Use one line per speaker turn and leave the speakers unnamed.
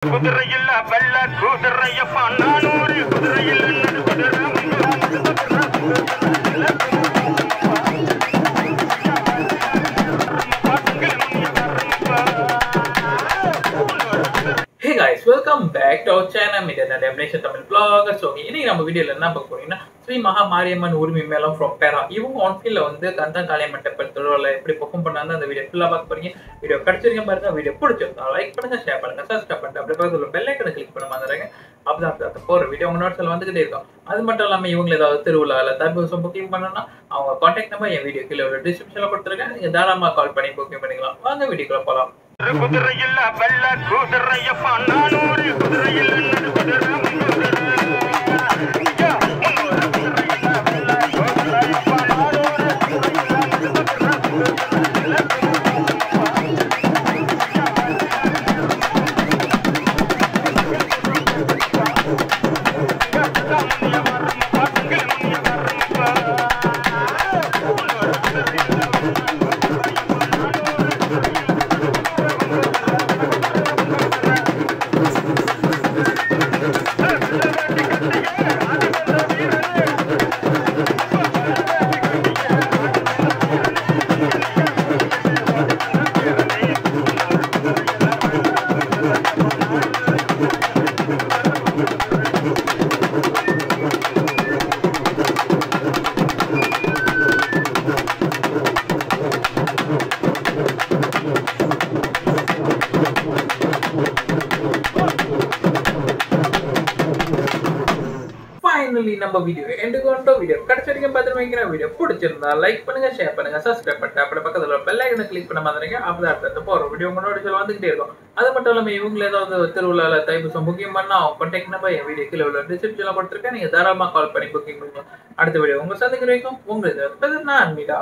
குதிரையில் வெள்ள குதிரையப்பா நானூறு குதிரையில்
Hey guys, welcome back to our channel Media Definition Tamil Vlogger. So இன்னைக்கு நம்ம வீடியோல என்ன பார்க்க போறீங்கன்னா ஸ்ரீ மகா மாரியம்மன் உரிமை மேளம் from Para. இவங்க ஆன் ஃபீல்ட்ல வந்து கந்தகாளியம்மன் டெம்பிள் திருவிழால எப்படி பெர்ஃபார்ம் பண்ணாங்க அந்த வீடியோ ஃபுல்லா பார்க்க போறீங்க. வீடியோ கிடைச்சிருக்க பாருங்க. வீடியோ பிடிச்சிருந்தா லைக் பண்ணுங்க, ஷேர் பண்ணுங்க, சப்ஸ்கிரைப் பண்ணுங்க. அப்படியே பக்கத்துல பெல் ஐகானை கிளிக் பண்ண மறந்துடுங்க. அப்பதான் போற வீடியோ உங்க நோட்ஸ்ல வந்துகிட்டே இருக்கும். அது மட்டும் இல்லாம இவங்க ஏதாவது திருவிழால தைப்பூசம் புக்கிங் பண்ணனும்னா அவங்க கான்டாக்ட் நம்பர் என் வீடியோ கீழ ஒரு டிஸ்கிரிப்ஷன்ல கொடுத்திருக்கேன். நீங்க தாராளமா கால் பண்ணி புக்கிங் பண்ணிக்கலாம். வாங்க வீடியோக்குள்ள போலாம்.
குதிரையில் வெள்ள குதிரையப்பா நானூறு குதிரையில்
Finally, நம்ம வீடியோ எண்ட் கொண்டோம். வீடியோ கடைசிவரைக்கும் பார்த்துட்டு வைக்கிற வீடியோ பிடிச்சிருந்தா லைக் பண்ணுங்க, ஷேர் பண்ணுங்க, சப்ஸ்கிரைப் பண்ணுங்க. அப்படியே பக்கத்துல பெல் ஐகானை கிளிக் பண்ண மறந்துடுங்க. அப்பதான் அடுத்த போற வீடியோ உங்களோட சொல்ல வந்துகிட்டே இருக்கும். அது மட்டும் இல்லாம இவங்க ஏதாவது திருவிழால தைப்பூசம் புக்கிங் பண்ணா அவங்க கான்டாக்ட் நம்பர் என் வீடியோ கீழே உள்ள டிஸ்கிரிப்ஷன்ல கொடுத்துருக்கேன். நீங்க தாராளமா கால் பண்ணி புக்கிங் பண்ணுங்க. அடுத்த வீடியோ உங்க சந்திக்கிற வரைக்கும் உங்களுக்கு நான் மீடா.